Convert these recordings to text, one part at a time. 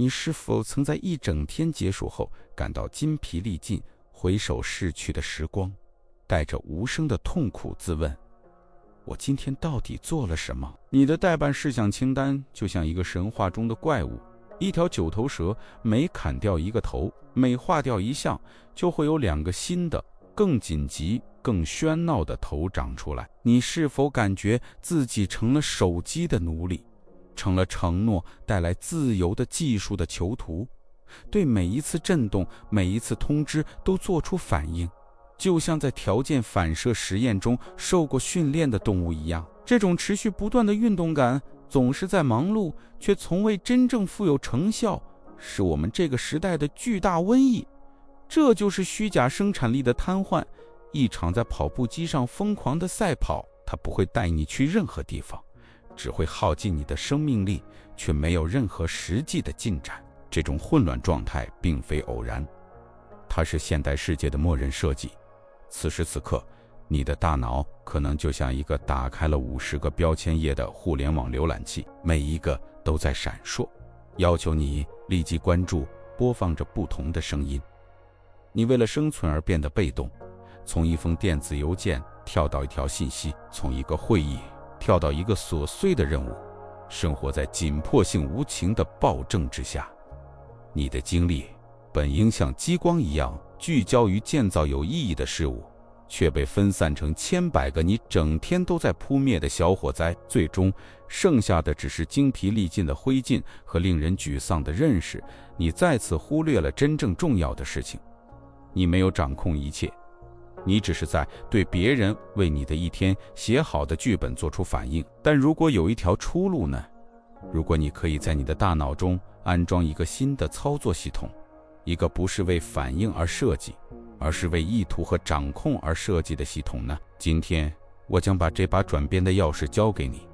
你是否曾在一整天结束后感到筋疲力尽，回首逝去的时光，带着无声的痛苦自问：我今天到底做了什么？你的待办事项清单就像一个神话中的怪物，一条九头蛇，每砍掉一个头，每划掉一项，就会有2个新的更紧急更喧闹的头长出来。你是否感觉自己成了手机的奴隶，成了承诺带来自由的技术的囚徒，对每一次震动每一次通知都做出反应，就像在条件反射实验中受过训练的动物一样。这种持续不断的运动感总是在忙碌，却从未真正富有成效，是我们这个时代的巨大瘟疫。这就是虚假生产力的瘫痪，一场在跑步机上疯狂的赛跑，它不会带你去任何地方，只会耗尽你的生命力，却没有任何实际的进展。这种混乱状态并非偶然，它是现代世界的默认设计。此时此刻，你的大脑可能就像一个打开了50个标签页的互联网浏览器，每一个都在闪烁，要求你立即关注，播放着不同的声音。你为了生存而变得被动，从一封电子邮件跳到一条信息，从一个会议跳到一个琐碎的任务，生活在紧迫性无情的暴政之下。你的精力本应像激光一样聚焦于建造有意义的事物，却被分散成千百个你整天都在扑灭的小火灾，最终剩下的只是精疲力尽的灰烬和令人沮丧的认识。你再次忽略了真正重要的事情。你没有掌控一切，你只是在对别人为你的一天写好的剧本做出反应。但如果有一条出路呢？如果你可以在你的大脑中安装一个新的操作系统，一个不是为反应而设计，而是为意图和掌控而设计的系统呢？今天我将把这把转变的钥匙交给你。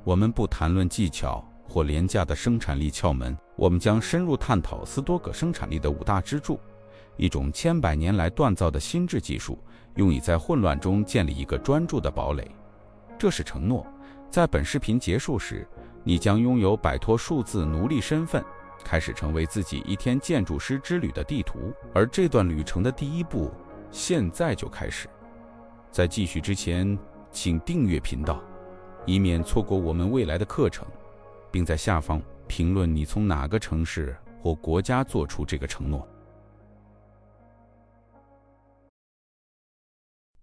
我们不谈论技巧或廉价的生产力窍门，我们将深入探讨斯多葛生产力的5大支柱，一种千百年来锻造的心智技术，用以在混乱中建立一个专注的堡垒。这是承诺，在本视频结束时，你将拥有摆脱数字奴隶身份，开始成为自己一天建筑师之旅的地图。而这段旅程的第一步，现在就开始。在继续之前，请订阅频道，以免错过我们未来的课程，并在下方评论你从哪个城市或国家做出这个承诺。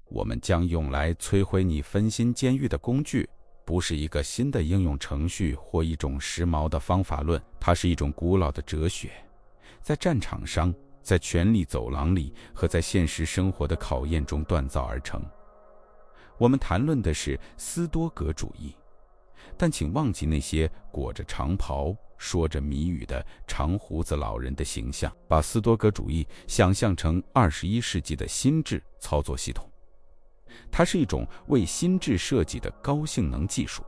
我们将用来摧毁你分心监狱的工具，不是一个新的应用程序或一种时髦的方法论，它是一种古老的哲学，在战场上，在权力走廊里和在现实生活的考验中锻造而成。我们谈论的是斯多葛主义，但请忘记那些裹着长袍、说着谜语的长胡子老人的形象，把斯多葛主义想象成21世纪的心智操作系统。它是一种为心智设计的高性能技术，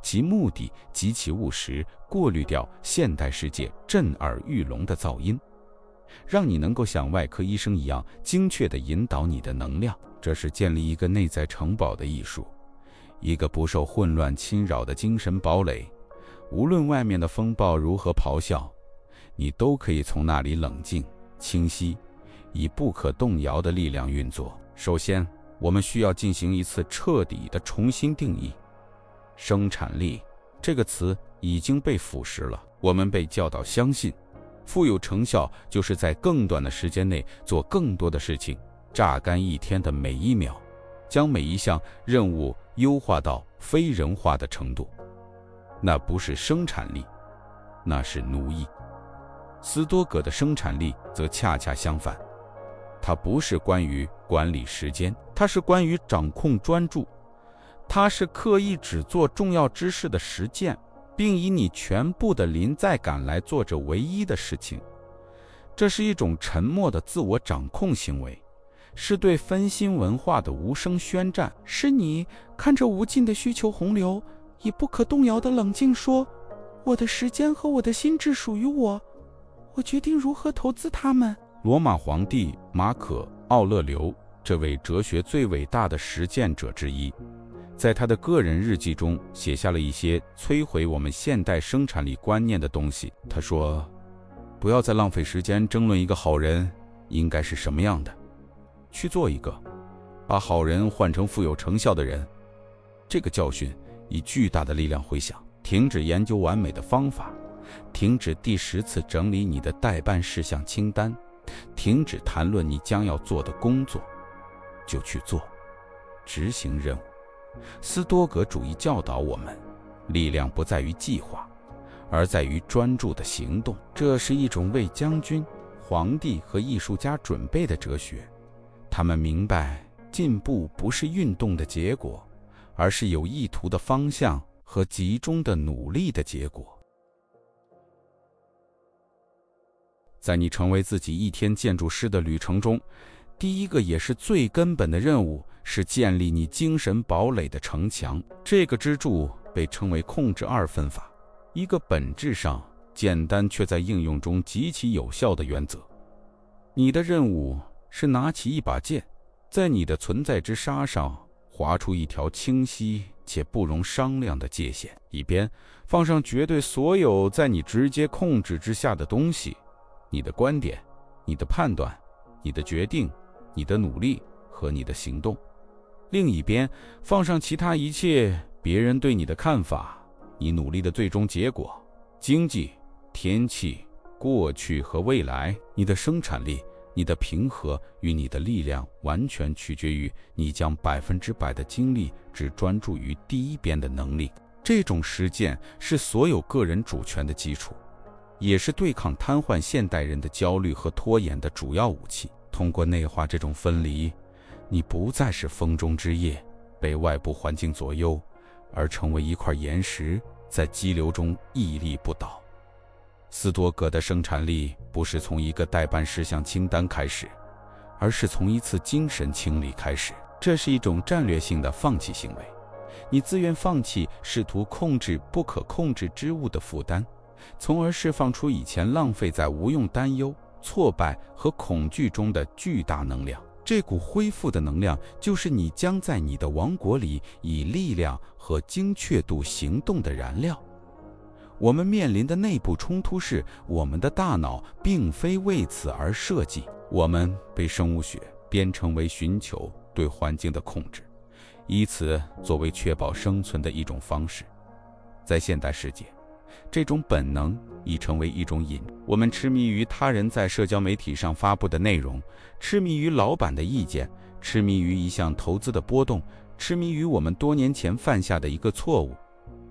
其目的极其务实，过滤掉现代世界震耳欲聋的噪音，让你能够像外科医生一样精确地引导你的能量。这是建立一个内在城堡的艺术，一个不受混乱侵扰的精神堡垒。无论外面的风暴如何咆哮，你都可以从那里冷静、清晰，以不可动摇的力量运作。首先，我们需要进行一次彻底的重新定义。生产力这个词已经被腐蚀了，我们被教导相信，富有成效就是在更短的时间内做更多的事情，榨干一天的每一秒，将每一项任务优化到非人化的程度。那不是生产力，那是奴役。斯多葛的生产力则恰恰相反，它不是关于管理时间，它是关于掌控专注，它是刻意只做重要之事的实践，并以你全部的临在感来做着唯一的事情。这是一种沉默的自我掌控行为，是对分心文化的无声宣战，是你看着无尽的需求洪流，以不可动摇的冷静说：我的时间和我的心智属于我，我决定如何投资它们。罗马皇帝马可·奥勒留，这位哲学最伟大的实践者之一，在他的个人日记中写下了一些摧毁我们现代生产力观念的东西。他说，不要再浪费时间争论一个好人应该是什么样的，去做一个把好人换成富有成效的人。这个教训以巨大的力量回响。停止研究完美的方法，停止第10次整理你的待办事项清单，停止谈论你将要做的工作，就去做，执行任务。斯多葛主义教导我们，力量不在于计划，而在于专注的行动。这是一种为将军、皇帝和艺术家准备的哲学。他们明白，进步不是运动的结果，而是有意图的方向和集中的努力的结果。在你成为自己一天建筑师的旅程中，第一个也是最根本的任务是建立你精神堡垒的城墙。这个支柱被称为控制2分法，一个本质上简单却在应用中极其有效的原则。你的任务是拿起一把剑，在你的存在之沙上划出一条清晰且不容商量的界限，一边放上绝对所有在你直接控制之下的东西，你的观点、你的判断、你的决定、你的努力和你的行动；另一边放上其他一切别人对你的看法、你努力的最终结果、经济、天气、过去和未来。你的生产力、你的平和与你的力量完全取决于你将100%的精力只专注于第一边的能力。这种实践是所有个人主权的基础，也是对抗瘫痪现代人的焦虑和拖延的主要武器。通过内化这种分离，你不再是风中之叶，被外部环境左右，而成为一块岩石，在激流中屹立不倒。斯多葛的生产力不是从一个待办事项清单开始，而是从一次精神清理开始。这是一种战略性的放弃行为，你自愿放弃试图控制不可控制之物的负担，从而释放出以前浪费在无用担忧、挫败和恐惧中的巨大能量。这股恢复的能量就是你将在你的王国里以力量和精确度行动的燃料。我们面临的内部冲突是，我们的大脑并非为此而设计。我们被生物学编程为寻求对环境的控制，以此作为确保生存的一种方式。在现代世界，这种本能已成为一种瘾。我们痴迷于他人在社交媒体上发布的内容，痴迷于老板的意见，痴迷于一项投资的波动，痴迷于我们多年前犯下的一个错误。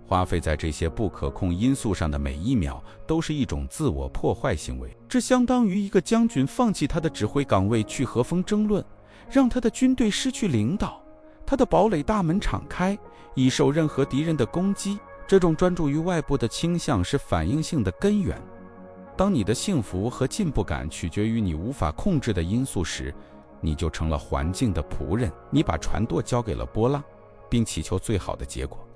花费在这些不可控因素上的每一秒都是一种自我破坏行为。这相当于一个将军放弃他的指挥岗位去和风争论，让他的军队失去领导，他的堡垒大门敞开，已受任何敌人的攻击。这种专注于外部的倾向是反应性的根源。当你的幸福和进步感取决于你无法控制的因素时，你就成了环境的仆人。你把船舵交给了波浪，并祈求最好的结果。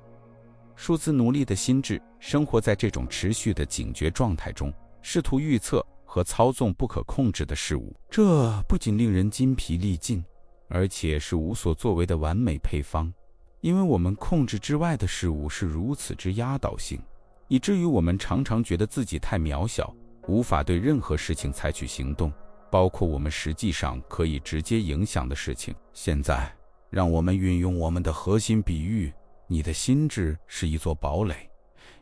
数字奴隶的心智生活在这种持续的警觉状态中，试图预测和操纵不可控制的事物。这不仅令人筋疲力尽，而且是无所作为的完美配方。因为我们控制之外的事物是如此之压倒性，以至于我们常常觉得自己太渺小，无法对任何事情采取行动，包括我们实际上可以直接影响的事情。现在，让我们运用我们的核心比喻：你的心智是一座堡垒，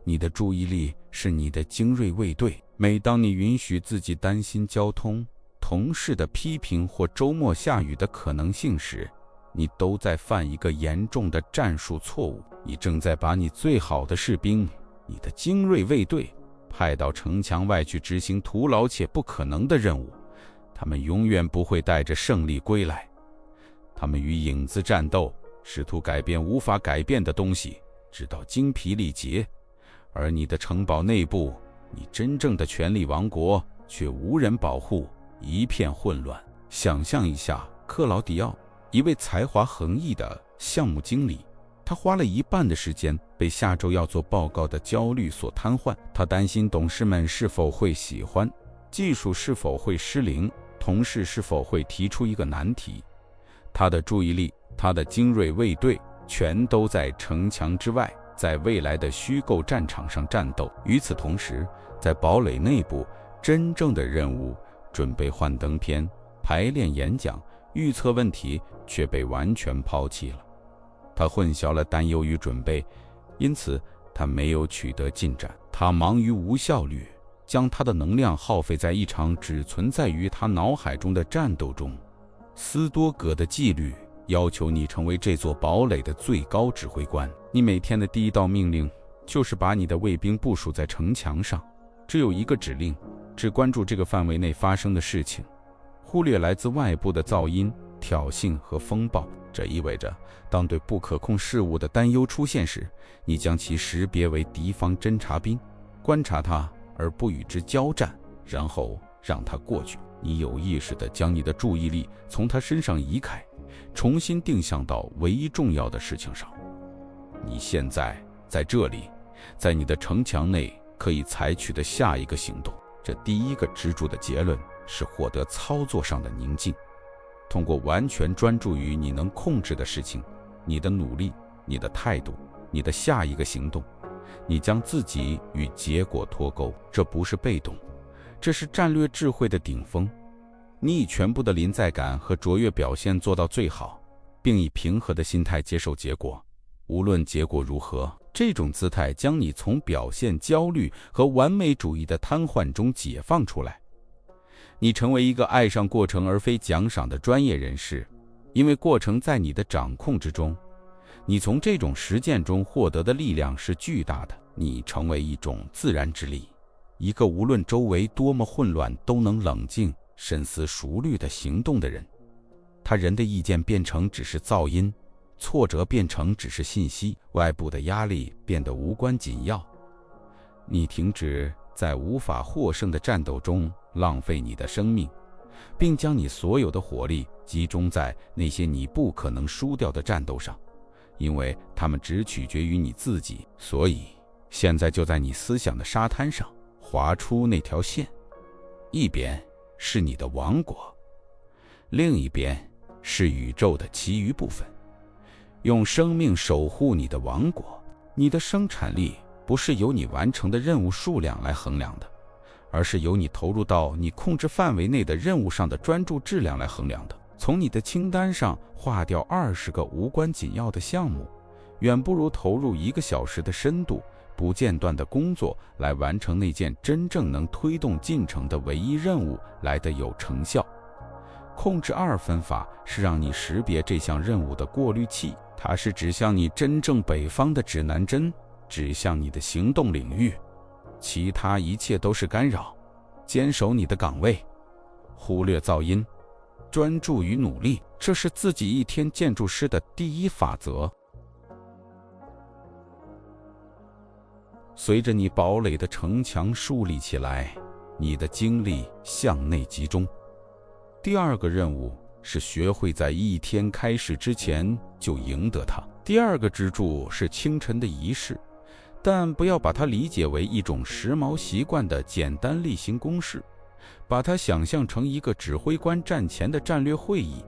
你的注意力是你的精锐卫队。每当你允许自己担心交通、同事的批评或周末下雨的可能性时，你都在犯一个严重的战术错误。你正在把你最好的士兵，你的精锐卫队，派到城墙外去执行徒劳且不可能的任务。他们永远不会带着胜利归来。他们与影子战斗，试图改变无法改变的东西，直到精疲力竭。而你的城堡内部，你真正的权力王国却无人保护，一片混乱。想象一下，克劳迪奥，一位才华横溢的项目经理，他花了一半的时间被下周要做报告的焦虑所瘫痪。他担心董事们是否会喜欢，技术是否会失灵，同事是否会提出一个难题。他的注意力，他的精锐卫队全都在城墙之外，在未来的虚构战场上战斗。与此同时，在堡垒内部，真正的任务，准备幻灯片、排练演讲、预测问题，却被完全抛弃了。他混淆了担忧与准备，因此他没有取得进展。他忙于无效率，将他的能量耗费在一场只存在于他脑海中的战斗中。斯多葛的纪律要求你成为这座堡垒的最高指挥官。你每天的第一道命令就是把你的卫兵部署在城墙上，只有一个指令，只关注这个范围内发生的事情，忽略来自外部的噪音、挑衅和风暴。这意味着，当对不可控事物的担忧出现时，你将其识别为敌方侦察兵，观察它而不与之交战，然后让它过去。你有意识地将你的注意力从它身上移开，重新定向到唯一重要的事情上。你现在在这里，在你的城墙内可以采取的下一个行动。这第一个支柱的结论是获得操作上的宁静。通过完全专注于你能控制的事情，你的努力、你的态度、你的下一个行动，你将自己与结果脱钩。这不是被动，这是战略智慧的顶峰。你以全部的临在感和卓越表现做到最好，并以平和的心态接受结果，无论结果如何。这种姿态将你从表现焦虑和完美主义的瘫痪中解放出来。你成为一个爱上过程而非奖赏的专业人士，因为过程在你的掌控之中。你从这种实践中获得的力量是巨大的。你成为一种自然之力，一个无论周围多么混乱都能冷静、深思熟虑地行动的人。他人的意见变成只是噪音，挫折变成只是信息，外部的压力变得无关紧要。你停止在无法获胜的战斗中浪费你的生命，并将你所有的火力集中在那些你不可能输掉的战斗上，因为它们只取决于你自己。所以，现在就在你思想的沙滩上划出那条线，一边是你的王国，另一边是宇宙的其余部分。用生命守护你的王国。你的生产力不是由你完成的任务数量来衡量的，而是由你投入到你控制范围内的任务上的专注质量来衡量的。从你的清单上划掉20个无关紧要的项目，远不如投入1个小时的深度、不间断的工作来完成那件真正能推动进程的唯一任务来得有成效。控制2分法是让你识别这项任务的过滤器，它是指向你真正北方的指南针，指向你的行动领域。其他一切都是干扰。坚守你的岗位，忽略噪音，专注于努力，这是自己一天建筑师的第一法则。随着你堡垒的城墙树立起来，你的精力向内集中。第2个任务是学会在一天开始之前就赢得它。第2个支柱是清晨的仪式，但不要把它理解为一种时髦习惯的简单例行公事，把它想象成一个指挥官战前的战略会议。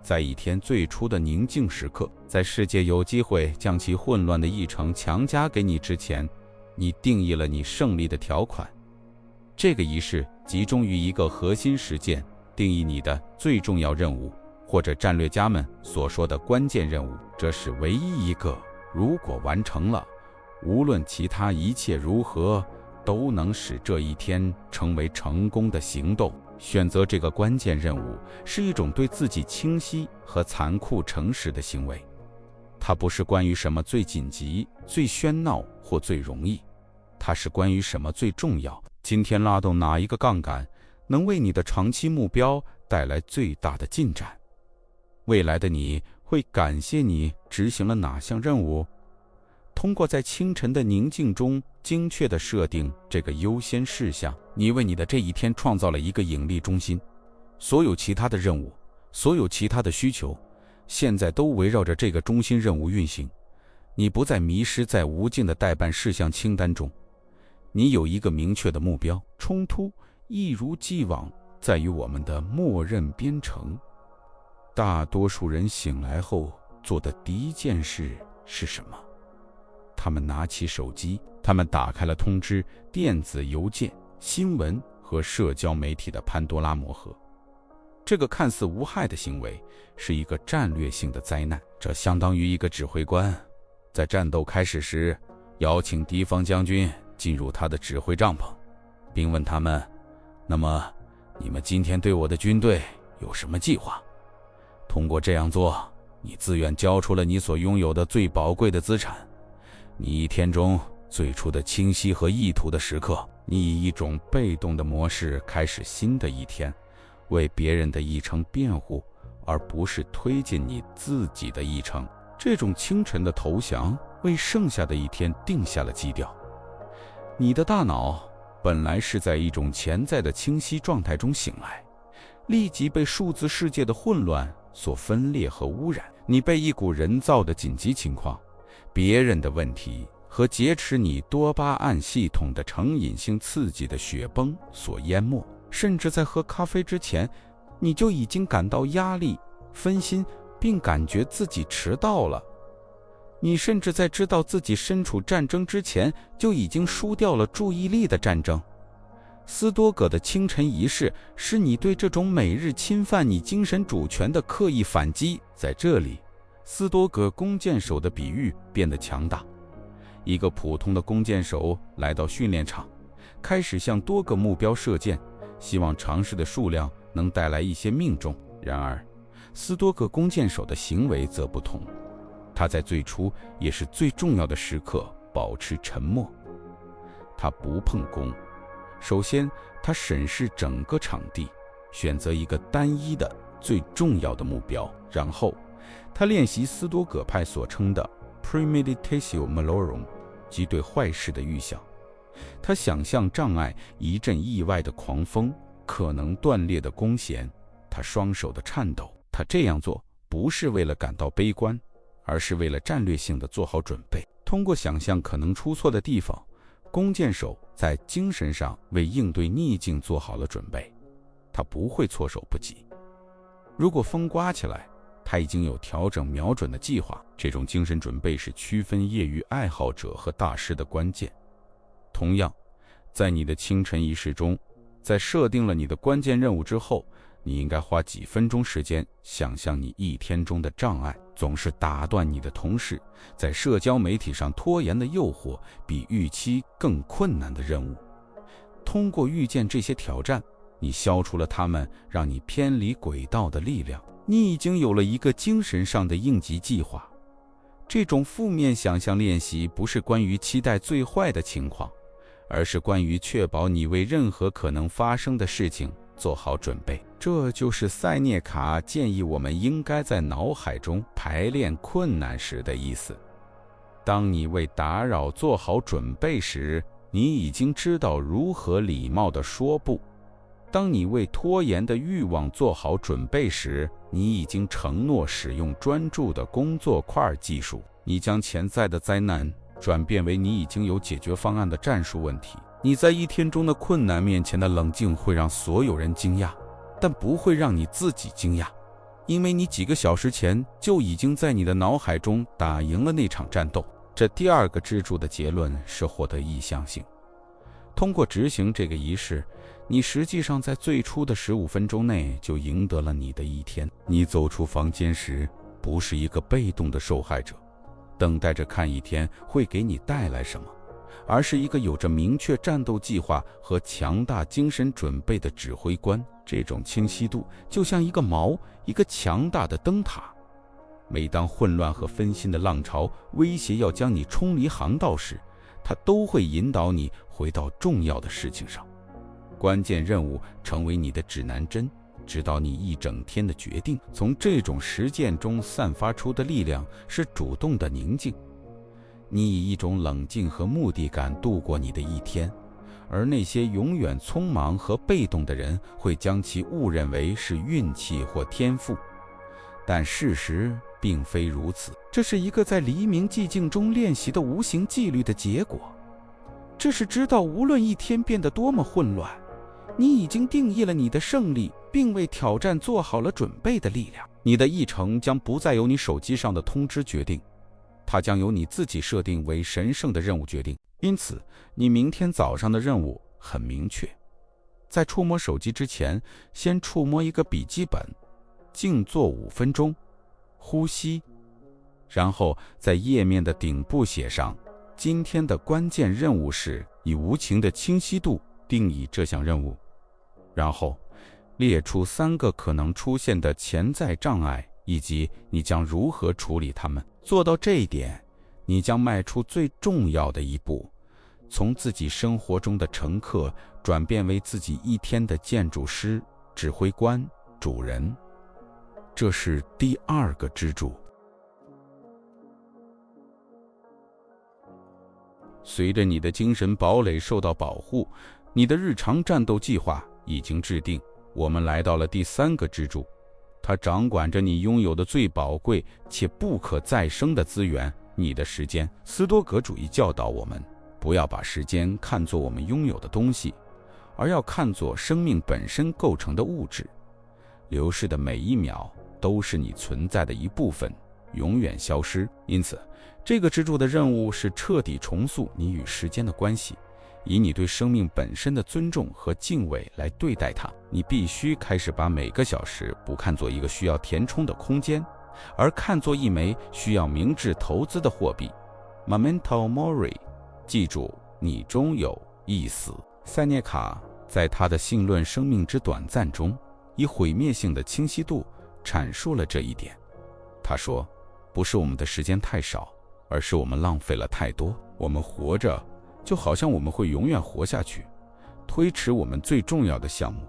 在一天最初的宁静时刻，在世界有机会将其混乱的议程强加给你之前，你定义了你胜利的条款。这个仪式集中于一个核心实践，定义你的最重要任务，或者战略家们所说的关键任务。这是唯一一个，如果完成了，无论其他一切如何，都能使这一天成为成功的行动。选择这个关键任务是一种对自己清晰和残酷诚实的行为。它不是关于什么最紧急、最喧闹或最容易，它是关于什么最重要。今天拉动哪一个杠杆能为你的长期目标带来最大的进展？未来的你会感谢你执行了哪项任务？通过在清晨的宁静中精确地设定这个优先事项，你为你的这一天创造了一个引力中心。所有其他的任务，所有其他的需求，现在都围绕着这个中心任务运行。你不再迷失在无尽的待办事项清单中，你有一个明确的目标。冲突一如既往在于我们的默认编程。大多数人醒来后做的第一件事是什么？他们拿起手机，他们打开了通知、电子邮件、新闻和社交媒体的潘多拉魔盒。这个看似无害的行为是一个战略性的灾难，这相当于一个指挥官在战斗开始时邀请敌方将军进入他的指挥帐篷，并问他们：那么你们今天对我的军队有什么计划？通过这样做，你自愿交出了你所拥有的最宝贵的资产，你一天中最初的清晰和意图的时刻。你以一种被动的模式开始新的一天，为别人的议程辩护，而不是推进你自己的议程。这种清晨的投降为剩下的一天定下了基调。你的大脑本来是在一种潜在的清晰状态中醒来，立即被数字世界的混乱所分裂和污染。你被一股人造的紧急情况、别人的问题和劫持你多巴胺系统的成瘾性刺激的雪崩所淹没。甚至在喝咖啡之前，你就已经感到压力、分心，并感觉自己迟到了。你甚至在知道自己身处战争之前，就已经输掉了注意力的战争。斯多葛的清晨仪式是你对这种每日侵犯你精神主权的刻意反击。在这里，斯多葛弓箭手的比喻变得强大。一个普通的弓箭手来到训练场，开始向多个目标射箭，希望尝试的数量能带来一些命中。然而，斯多葛弓箭手的行为则不同。他在最初也是最重要的时刻保持沉默。他不碰弓。首先，他审视整个场地，选择一个单一的最重要的目标。然后，他练习斯多葛派所称的 premeditatio malorum， 即对坏事的预想。他想象障碍一阵意外的狂风，可能断裂的弓弦，他双手的颤抖。他这样做不是为了感到悲观，而是为了战略性的做好准备。通过想象可能出错的地方，弓箭手在精神上为应对逆境做好了准备，他不会措手不及。如果风刮起来，他已经有调整瞄准的计划。这种精神准备是区分业余爱好者和大师的关键。同样，在你的清晨仪式中，在设定了你的关键任务之后，你应该花几分钟时间想象你一天中的障碍。总是打断你的同事在社交媒体上拖延的诱惑，比预期更困难的任务。通过遇见这些挑战，你消除了他们让你偏离轨道的力量。你已经有了一个精神上的应急计划。这种负面想象练习不是关于期待最坏的情况，而是关于确保你为任何可能发生的事情做好准备。这就是塞涅卡建议我们应该在脑海中排练困难时的意思。当你为打扰做好准备时，你已经知道如何礼貌地说不。当你为拖延的欲望做好准备时，你已经承诺使用专注的工作块技术。你将潜在的灾难转变为你已经有解决方案的战术问题。你在一天中的困难面前的冷静会让所有人惊讶，但不会让你自己惊讶，因为你几个小时前就已经在你的脑海中打赢了那场战斗。这第二个支柱的结论是获得意向性。通过执行这个仪式，你实际上在最初的15分钟内就赢得了你的一天。你走出房间时，不是一个被动的受害者，等待着看一天会给你带来什么，而是一个有着明确战斗计划和强大精神准备的指挥官。这种清晰度就像一个强大的灯塔。每当混乱和分心的浪潮威胁要将你冲离航道时，它都会引导你回到重要的事情上。关键任务成为你的指南针，指导你一整天的决定。从这种实践中散发出的力量是主动的宁静。你以一种冷静和目的感度过你的一天，而那些永远匆忙和被动的人会将其误认为是运气或天赋，但事实并非如此。这是一个在黎明寂静中练习的无形纪律的结果。这是知道无论一天变得多么混乱，你已经定义了你的胜利，并为挑战做好了准备的力量。你的议程将不再由你手机上的通知决定，它将由你自己设定为神圣的任务决定。因此，你明天早上的任务很明确。在触摸手机之前，先触摸一个笔记本，静坐5分钟，呼吸，然后在页面的顶部写上今天的关键任务是，以无情的清晰度定义这项任务，然后列出3个可能出现的潜在障碍，以及你将如何处理它们。做到这一点，你将迈出最重要的一步，从自己生活中的乘客转变为自己一天的建筑师、指挥官、主人。这是第2个支柱。随着你的精神堡垒受到保护，你的日常战斗计划已经制定。我们来到了第3个支柱，它掌管着你拥有的最宝贵且不可再生的资源——你的时间。斯多葛主义教导我们，不要把时间看作我们拥有的东西，而要看作生命本身构成的物质。流逝的每一秒都是你存在的一部分，永远消失。因此，这个支柱的任务是彻底重塑你与时间的关系，以你对生命本身的尊重和敬畏来对待它。你必须开始把每个小时不看作一个需要填充的空间，而看作一枚需要明智投资的货币。Memento Mori， 记住，你终有一死。塞涅卡在他的性论《生命之短暂》中，以毁灭性的清晰度阐述了这一点。他说，不是我们的时间太少，而是我们浪费了太多。我们活着就好像我们会永远活下去，推迟我们最重要的项目，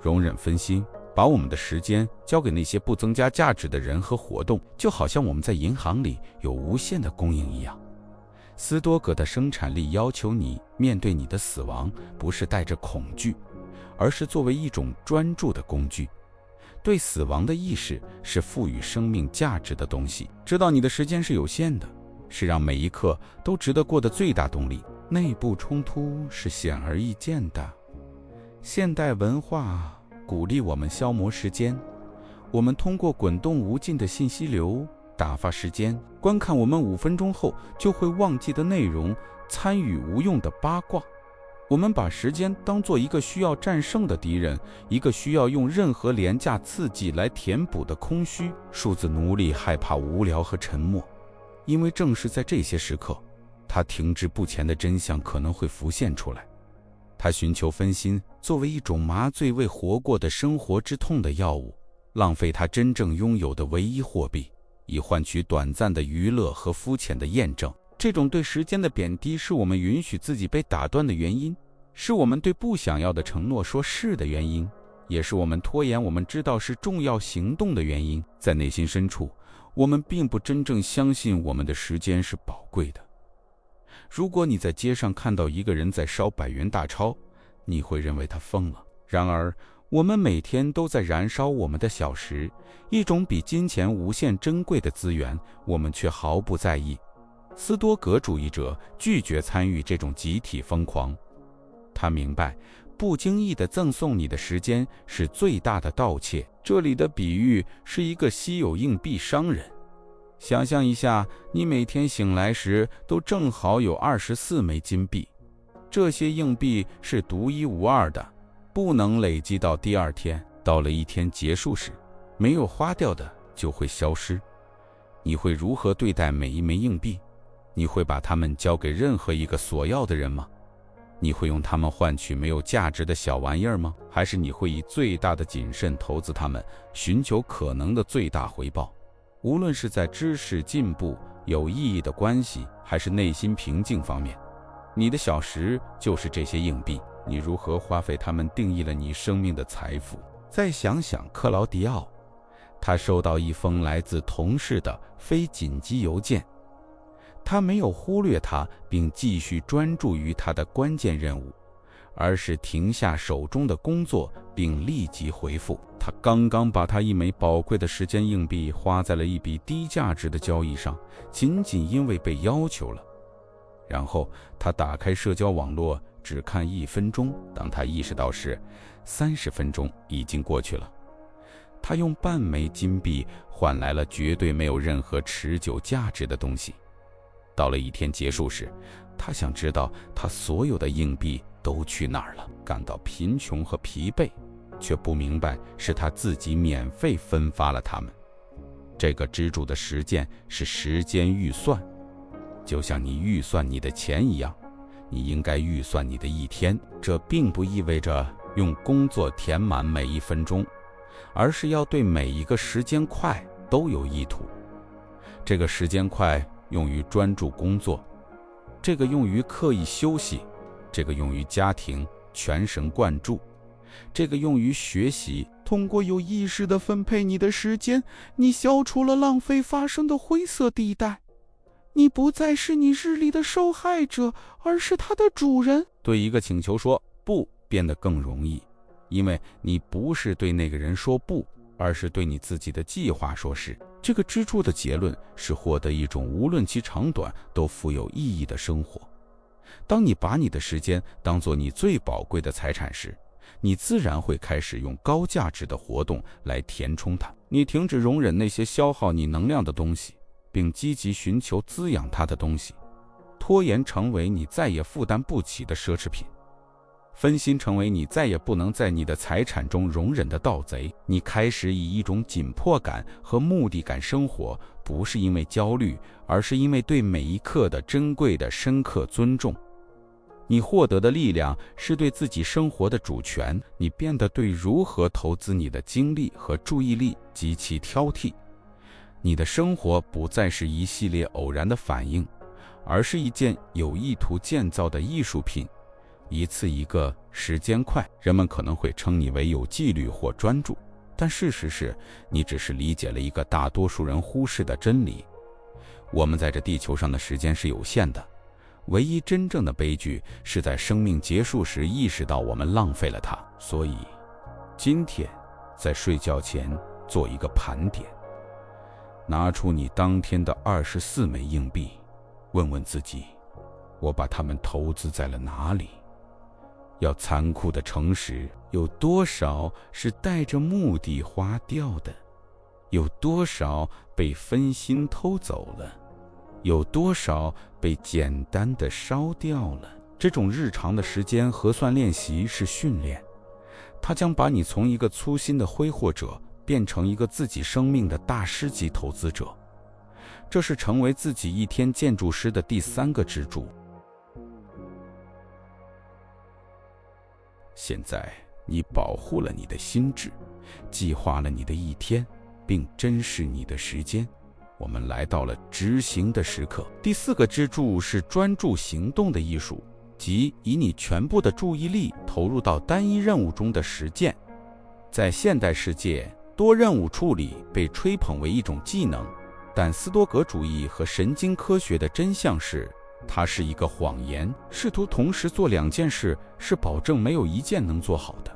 容忍分心，把我们的时间交给那些不增加价值的人和活动，就好像我们在银行里有无限的供应一样。斯多葛的生产力要求你面对你的死亡，不是带着恐惧，而是作为一种专注的工具。对死亡的意识是赋予生命价值的东西。知道你的时间是有限的，是让每一刻都值得过的最大动力。内部冲突是显而易见的。现代文化鼓励我们消磨时间，我们通过滚动无尽的信息流打发时间，观看我们5分钟后就会忘记的内容，参与无用的八卦。我们把时间当作一个需要战胜的敌人，一个需要用任何廉价刺激来填补的空虚。数字奴隶害怕无聊和沉默，因为正是在这些时刻，他停滞不前的真相可能会浮现出来。他寻求分心作为一种麻醉为活过的生活之痛的药物，浪费他真正拥有的唯一货币，以换取短暂的娱乐和肤浅的验证。这种对时间的贬低是我们允许自己被打断的原因，是我们对不想要的承诺说是的原因，也是我们拖延我们知道是重要行动的原因。在内心深处，我们并不真正相信我们的时间是宝贵的。如果你在街上看到一个人在烧100元大钞，你会认为他疯了。然而，我们每天都在燃烧我们的小时，一种比金钱无限珍贵的资源，我们却毫不在意。斯多葛主义者拒绝参与这种集体疯狂。他明白，不经意地赠送你的时间是最大的盗窃。这里的比喻是一个稀有硬币商人。想象一下，你每天醒来时都正好有24枚金币，这些硬币是独一无二的，不能累积到第2天。到了一天结束时，没有花掉的就会消失。你会如何对待每一枚硬币？你会把它们交给任何一个索要的人吗？你会用它们换取没有价值的小玩意儿吗？还是你会以最大的谨慎投资它们，寻求可能的最大回报？无论是在知识进步、有意义的关系，还是内心平静方面，你的小时就是这些硬币。你如何花费它们，定义了你生命的财富。再想想克劳迪奥，他收到一封来自同事的非紧急邮件，他没有忽略它，并继续专注于他的关键任务，而是停下手中的工作并立即回复。他刚刚把他一枚宝贵的时间硬币花在了一笔低价值的交易上，仅仅因为被要求了。然后他打开社交网络，只看1分钟。当他意识到时，30分钟已经过去了。他用半枚金币换来了绝对没有任何持久价值的东西。到了一天结束时，他想知道他所有的硬币都去哪儿了，感到贫穷和疲惫，却不明白是他自己免费分发了它们。这个支柱的实践是时间预算，就像你预算你的钱一样，你应该预算你的一天。这并不意味着用工作填满每一分钟，而是要对每一个时间块都有意图。这个时间块用于专注工作，这个用于刻意休息，这个用于家庭全神贯注，这个用于学习。通过有意识地分配你的时间，你消除了浪费发生的灰色地带。你不再是你日历的受害者，而是它的主人。对一个请求说不变得更容易，因为你不是对那个人说不，而是对你自己的计划说是。这个支柱的结论是获得一种无论其长短都富有意义的生活。当你把你的时间当作你最宝贵的财产时，你自然会开始用高价值的活动来填充它。你停止容忍那些消耗你能量的东西，并积极寻求滋养它的东西。拖延成为你再也负担不起的奢侈品，分心成为你再也不能在你的财产中容忍的盗贼。你开始以一种紧迫感和目的感生活，不是因为焦虑，而是因为对每一刻的珍贵的深刻尊重。你获得的力量是对自己生活的主权，你变得对如何投资你的精力和注意力极其挑剔。你的生活不再是一系列偶然的反应，而是一件有意图建造的艺术品，一次一个时间块。人们可能会称你为有纪律或专注，但事实是，你只是理解了一个大多数人忽视的真理：我们在这地球上的时间是有限的。唯一真正的悲剧是在生命结束时意识到我们浪费了它。所以，今天在睡觉前做一个盘点，拿出你当天的24枚硬币，问问自己，我把它们投资在了哪里？要残酷的诚实，有多少是带着目的花掉的？有多少被分心偷走了？有多少被简单的烧掉了？这种日常的时间核算练习是训练，它将把你从一个粗心的挥霍者变成一个自己生命的大师级投资者。这是成为自己一天建筑师的第3个支柱。现在你保护了你的心智，计划了你的一天，并珍视你的时间。我们来到了执行的时刻。第4个支柱是专注行动的艺术，即以你全部的注意力投入到单一任务中的实践。在现代世界，多任务处理被吹捧为一种技能，但斯多葛主义和神经科学的真相是，它是一个谎言。试图同时做2件事，是保证没有一件能做好的。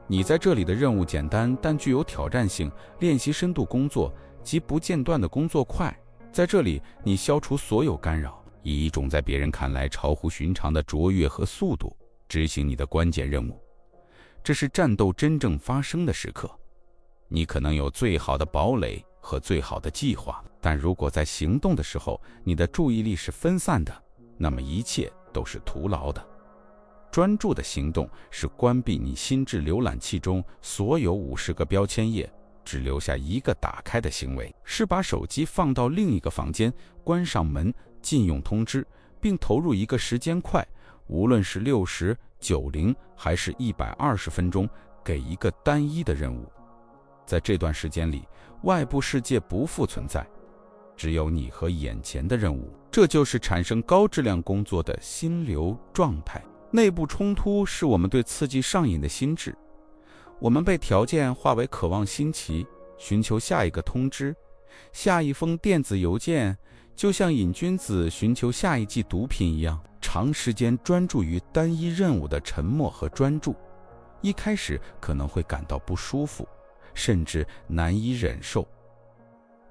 你在这里的任务简单，但具有挑战性，练习深度工作及不间断的工作快。在这里，你消除所有干扰，以一种在别人看来超乎寻常的卓越和速度执行你的关键任务。这是战斗真正发生的时刻。你可能有最好的堡垒和最好的计划，但如果在行动的时候你的注意力是分散的，那么一切都是徒劳的。专注的行动是关闭你心智浏览器中所有50个标签页，只留下一个打开的行为，是把手机放到另一个房间，关上门，禁用通知，并投入一个时间块，无论是60、90还是120分钟，给一个单一的任务。在这段时间里，外部世界不复存在，只有你和眼前的任务。这就是产生高质量工作的心流状态。内部冲突是我们对刺激上瘾的心智，我们被条件化为渴望新奇，寻求下一个通知，下一封电子邮件，就像瘾君子寻求下一剂毒品一样。长时间专注于单一任务的沉默和专注，一开始可能会感到不舒服，甚至难以忍受。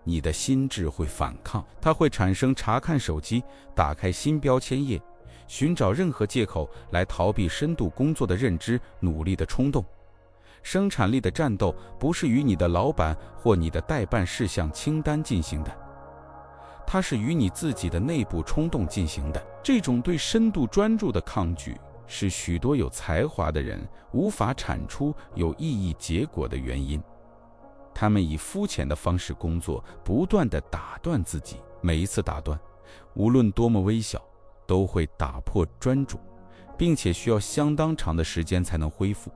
你的心智会反抗，它会产生查看手机、打开新标签页，寻找任何借口来逃避深度工作的认知、努力的冲动。生产力的战斗不是与你的老板或你的待办事项清单进行的，它是与你自己的内部冲动进行的。这种对深度专注的抗拒，是许多有才华的人无法产出有意义结果的原因。他们以肤浅的方式工作，不断地打断自己，每一次打断，无论多么微小，都会打破专注，并且需要相当长的时间才能恢复。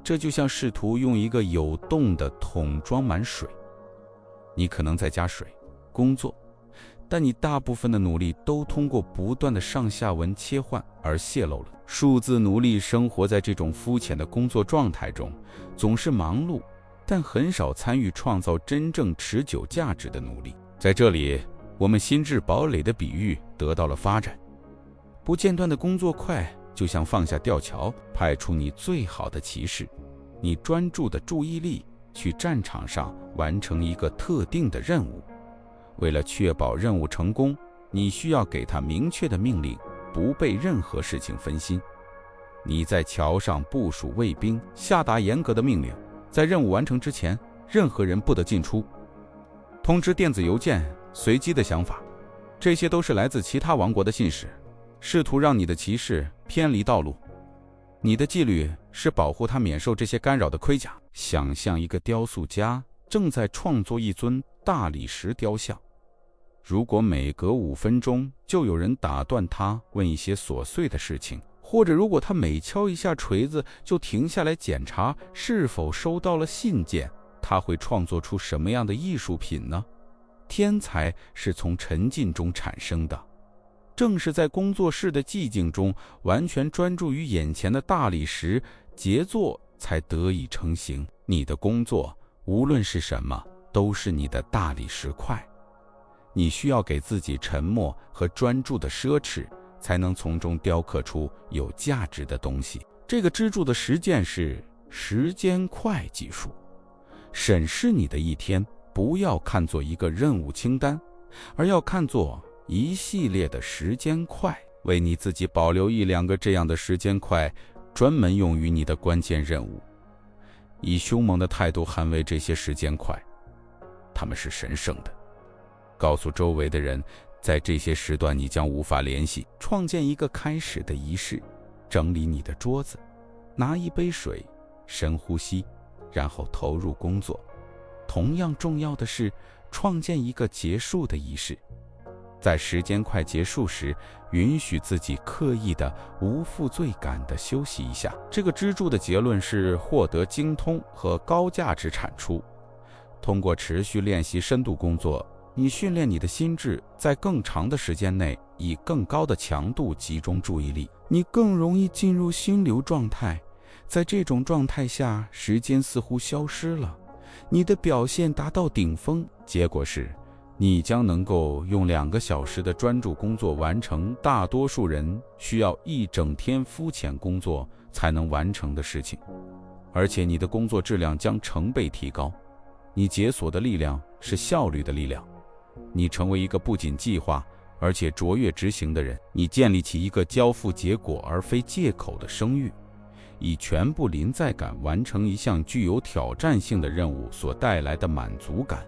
这就像试图用一个有洞的桶装满水，你可能在加水工作，但你大部分的努力都通过不断的上下文切换而泄露了。数字奴隶生活在这种肤浅的工作状态中，总是忙碌，但很少参与创造真正持久价值的努力。在这里，我们心智堡垒的比喻得到了发展。不间断的工作快，就像放下吊桥，派出你最好的骑士，你专注的注意力去战场上完成一个特定的任务。为了确保任务成功，你需要给他明确的命令，不被任何事情分心。你在桥上部署卫兵，下达严格的命令，在任务完成之前，任何人不得进出。通知电子邮件，随机的想法，这些都是来自其他王国的信使，试图让你的骑士偏离道路。你的纪律是保护他免受这些干扰的盔甲。想象一个雕塑家正在创作一尊大理石雕像，如果每隔5分钟就有人打断他问一些琐碎的事情，或者如果他每敲一下锤子就停下来检查是否收到了信件，他会创作出什么样的艺术品呢？天才是从沉浸中产生的，正是在工作室的寂静中，完全专注于眼前的大理石，杰作才得以成型。你的工作无论是什么，都是你的大理石块。你需要给自己沉默和专注的奢侈，才能从中雕刻出有价值的东西。这个支柱的实践是时间块技术。审视你的一天，不要看作一个任务清单，而要看作一系列的时间块。为你自己保留1-2个这样的时间块，专门用于你的关键任务。以凶猛的态度捍卫这些时间块，它们是神圣的。告诉周围的人，在这些时段你将无法联系。创建一个开始的仪式，整理你的桌子，拿一杯水，深呼吸，然后投入工作。同样重要的是，创建一个结束的仪式。在时间块结束时，允许自己刻意的、无负罪感的休息一下。这个支柱的结论是获得精通和高价值产出。通过持续练习深度工作，你训练你的心智在更长的时间内以更高的强度集中注意力，你更容易进入心流状态。在这种状态下，时间似乎消失了，你的表现达到顶峰，结果是你将能够用2个小时的专注工作完成大多数人需要1整天肤浅工作才能完成的事情，而且你的工作质量将成倍提高。你解锁的力量是效率的力量，你成为一个不仅计划而且卓越执行的人。你建立起一个交付结果而非借口的声誉，以全部临在感完成一项具有挑战性的任务所带来的满足感，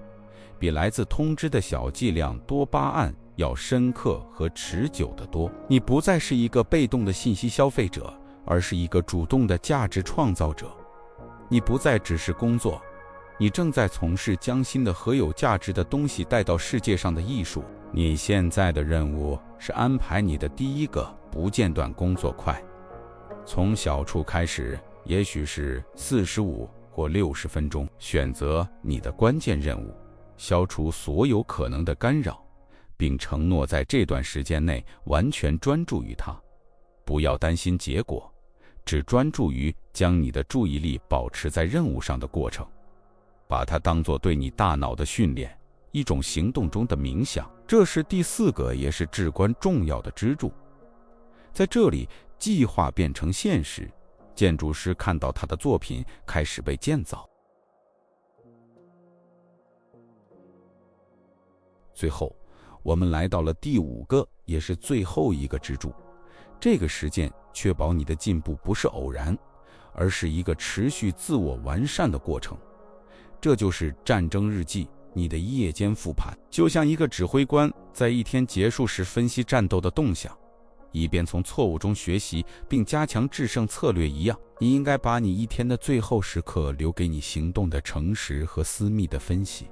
比来自通知的小剂量多巴胺要深刻和持久得多。你不再是一个被动的信息消费者，而是一个主动的价值创造者。你不再只是工作，你正在从事将新的和有价值的东西带到世界上的艺术。你现在的任务是安排你的第一个不间断工作块。从小处开始，也许是45或60分钟，选择你的关键任务，消除所有可能的干扰，并承诺在这段时间内完全专注于它。不要担心结果，只专注于将你的注意力保持在任务上的过程。把它当作对你大脑的训练，一种行动中的冥想。这是第4个也是至关重要的支柱。在这里，计划变成现实，建筑师看到他的作品开始被建造。最后，我们来到了第5个也是最后一个支柱。这个实践确保你的进步不是偶然，而是一个持续自我完善的过程。这就是战争日记你的夜间复盘，就像一个指挥官在一天结束时分析战斗的动向，以便从错误中学习并加强制胜策略一样，你应该把你一天的最后时刻留给你行动的诚实和私密的分析。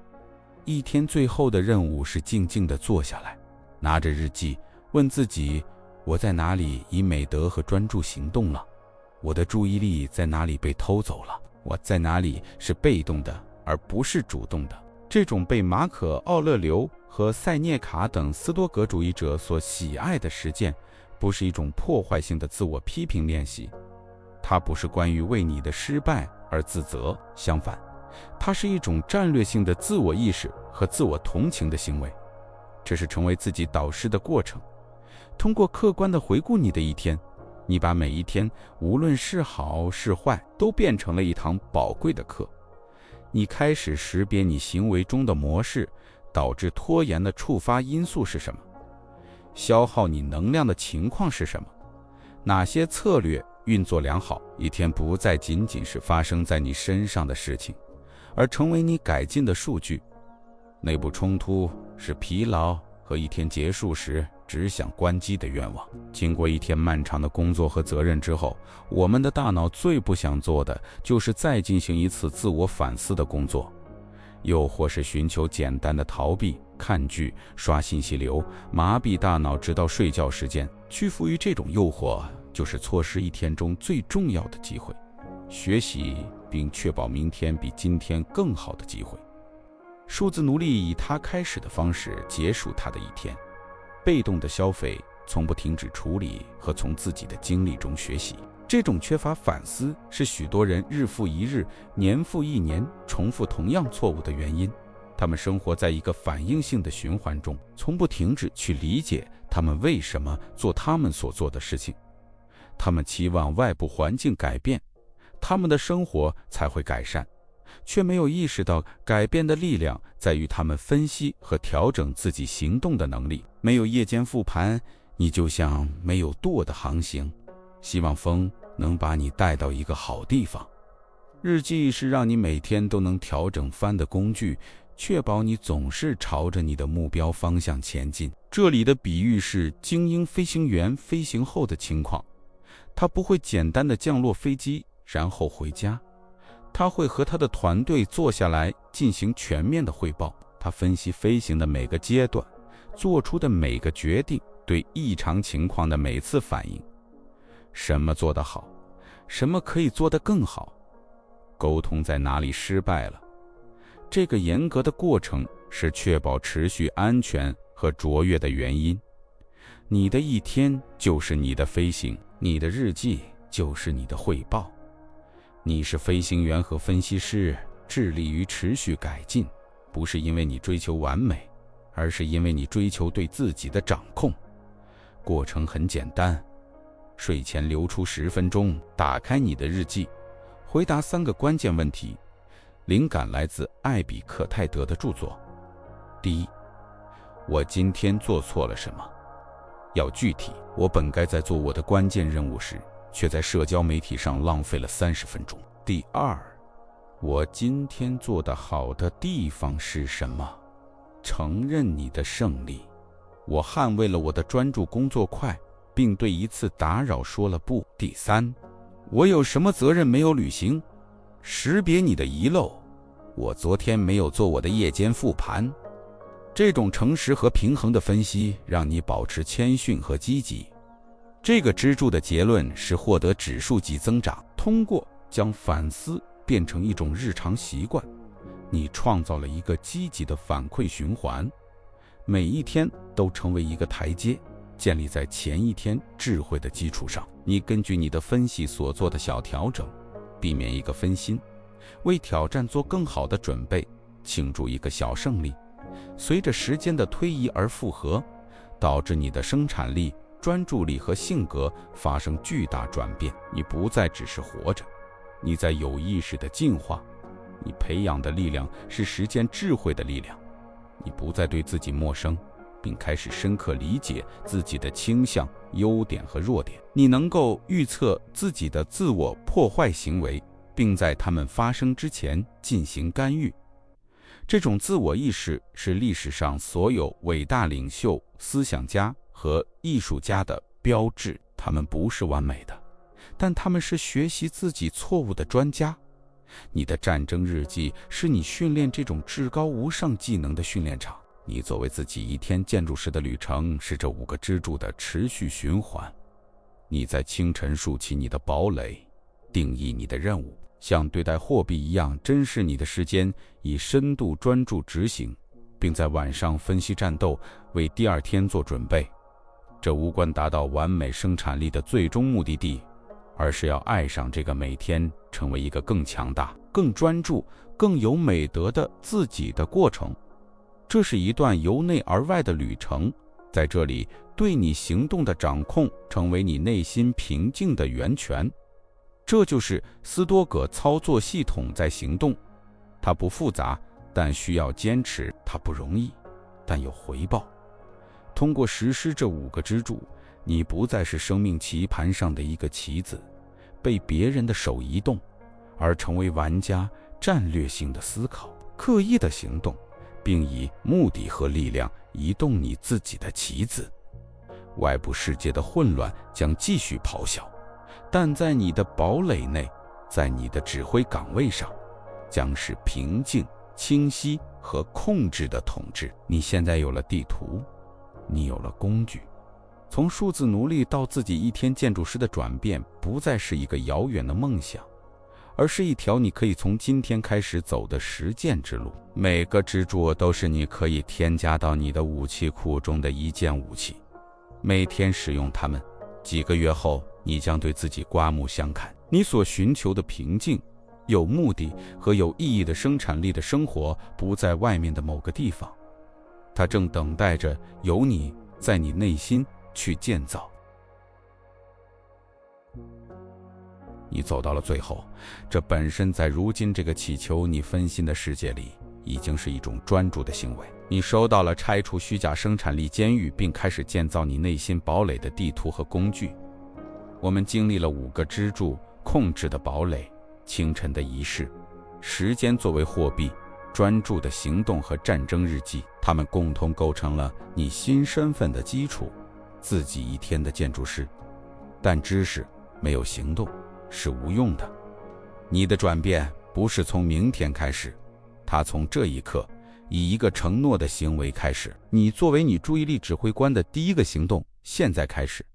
一天最后的任务是静静地坐下来，拿着日记，问自己：我在哪里以美德和专注行动了？我的注意力在哪里被偷走了？我在哪里是被动的，而不是主动的？这种被马可·奥勒留和塞涅卡等斯多葛主义者所喜爱的实践，不是一种破坏性的自我批评练习，它不是关于为你的失败而自责，相反，它是一种战略性的自我意识和自我同情的行为。这是成为自己导师的过程。通过客观地回顾你的一天，你把每一天无论是好是坏都变成了一堂宝贵的课。你开始识别你行为中的模式，导致拖延的触发因素是什么，消耗你能量的情况是什么，哪些策略运作良好。一天不再仅仅是发生在你身上的事情，而成为你改进的数据。内部冲突是疲劳和一天结束时只想关机的愿望。经过一天漫长的工作和责任之后，我们的大脑最不想做的就是再进行一次自我反思的工作，又或是寻求简单的逃避，看剧、刷信息流，麻痹大脑直到睡觉时间。屈服于这种诱惑，就是错失一天中最重要的机会，学习并确保明天比今天更好的机会。数字奴隶以他开始的方式结束他的一天，被动的消费，从不停止处理和从自己的经历中学习。这种缺乏反思是许多人日复一日、年复一年重复同样错误的原因。他们生活在一个反应性的循环中，从不停止去理解他们为什么做他们所做的事情。他们期望外部环境改变，他们的生活才会改善，却没有意识到改变的力量在于他们分析和调整自己行动的能力。没有夜间复盘，你就像没有舵的航行，希望风能把你带到一个好地方。日记是让你每天都能调整帆的工具，确保你总是朝着你的目标方向前进。这里的比喻是精英飞行员飞行后的情况，他不会简单的降落飞机然后回家，他会和他的团队坐下来进行全面的汇报。他分析飞行的每个阶段，做出的每个决定，对异常情况的每次反应，什么做得好，什么可以做得更好，沟通在哪里失败了。这个严格的过程是确保持续安全和卓越的原因。你的一天就是你的飞行，你的日记就是你的汇报。你是飞行员和分析师，致力于持续改进，不是因为你追求完美，而是因为你追求对自己的掌控。过程很简单，睡前留出10分钟，打开你的日记，回答3个关键问题。灵感来自艾比克泰德的著作。第一，我今天做错了什么？要具体，我本该在做我的关键任务时，却在社交媒体上浪费了30分钟。第二，我今天做得好的地方是什么？承认你的胜利。我捍卫了我的专注工作快，并对一次打扰说了不。第三，我有什么责任没有履行？识别你的遗漏。我昨天没有做我的夜间复盘。这种诚实和平衡的分析让你保持谦逊和积极。这个支柱的结论是获得指数级增长。通过将反思变成一种日常习惯，你创造了一个积极的反馈循环，每一天都成为一个台阶，建立在前一天智慧的基础上。你根据你的分析所做的小调整，避免一个分心，为挑战做更好的准备，庆祝一个小胜利。随着时间的推移而复合，导致你的生产力、专注力和性格发生巨大转变。你不再只是活着，你在有意识地进化。你培养的力量是实践智慧的力量。你不再对自己陌生，并开始深刻理解自己的倾向、优点和弱点。你能够预测自己的自我破坏行为，并在它们发生之前进行干预。这种自我意识是历史上所有伟大领袖、思想家和艺术家的标志。他们不是完美的，但他们是学习自己错误的专家。你的战争日记是你训练这种至高无上技能的训练场。你作为自己一天建筑师的旅程是这5个支柱的持续循环。你在清晨竖起你的堡垒，定义你的任务，像对待货币一样珍视你的时间，以深度专注执行，并在晚上分析战斗，为第2天做准备。这无关达到完美生产力的最终目的地，而是要爱上这个每天成为一个更强大、更专注、更有美德的自己的过程。这是一段由内而外的旅程，在这里，对你行动的掌控成为你内心平静的源泉。这就是斯多葛操作系统在行动。它不复杂，但需要坚持；它不容易，但有回报。通过实施这5个支柱，你不再是生命棋盘上的一个棋子，被别人的手移动，而成为玩家，战略性的思考，刻意的行动，并以目的和力量移动你自己的棋子。外部世界的混乱将继续咆哮，但在你的堡垒内，在你的指挥岗位上，将是平静、清晰和控制的统治。你现在有了地图，你有了工具。从数字奴隶到自己一天建筑师的转变，不再是一个遥远的梦想，而是一条你可以从今天开始走的实践之路。每个支柱都是你可以添加到你的武器库中的一件武器，每天使用它们。几个月后，你将对自己刮目相看。你所寻求的平静、有目的和有意义的生产力的生活，不在外面的某个地方，它正等待着由你在你内心去建造。你走到了最后，这本身在如今这个祈求你分心的世界里，已经是一种专注的行为。你收到了拆除虚假生产力监狱，并开始建造你内心堡垒的地图和工具。我们经历了5个支柱控制的堡垒、清晨的仪式、时间作为货币、专注的行动和战争日记，它们共同构成了你新身份的基础，自己一天的建筑师。但知识没有行动是无用的。你的转变不是从明天开始，它从这一刻以一个承诺的行为开始。你作为你注意力指挥官的第1个行动现在开始。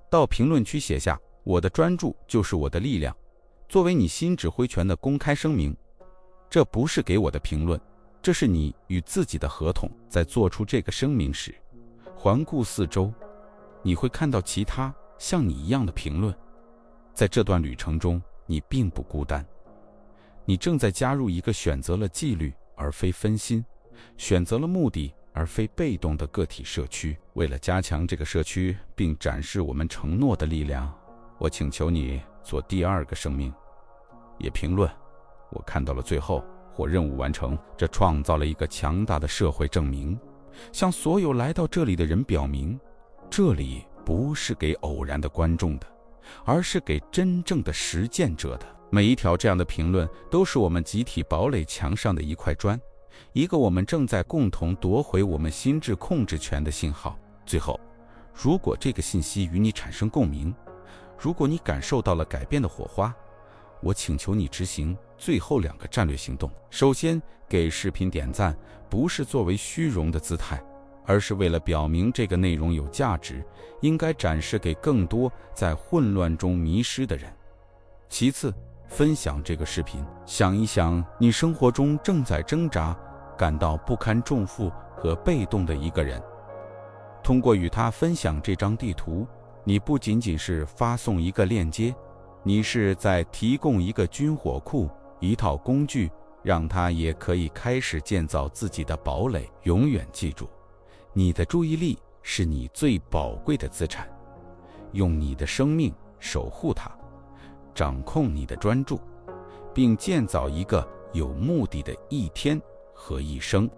到评论区写下我的专注就是我的力量，作为你新指挥权的公开声明。这不是给我的评论，这是你与自己的合同。在做出这个声明时，环顾四周，你会看到其他像你一样的评论。在这段旅程中，你并不孤单。你正在加入一个选择了纪律而非分心，选择了目的而非被动的个体社区。为了加强这个社区并展示我们承诺的力量，我请求你做第2个声明，也评论我看到了最后或任务完成。这创造了一个强大的社会证明，向所有来到这里的人表明，这里不是给偶然的观众的，而是给真正的实践者的。每一条这样的评论都是我们集体堡垒墙上的一块砖，一个我们正在共同夺回我们心智控制权的信号。最后，如果这个信息与你产生共鸣，如果你感受到了改变的火花，我请求你执行最后2个战略行动。首先，给视频点赞，不是作为虚荣的姿态，而是为了表明这个内容有价值，应该展示给更多在混乱中迷失的人。其次，分享这个视频，想一想你生活中正在挣扎、感到不堪重负和被动的一个人。通过与他分享这张地图，你不仅仅是发送一个链接，你是在提供一个军火库、一套工具，让他也可以开始建造自己的堡垒。永远记住，你的注意力是你最宝贵的资产，用你的生命守护它，掌控你的专注，并建造一个有目的的一天和一生。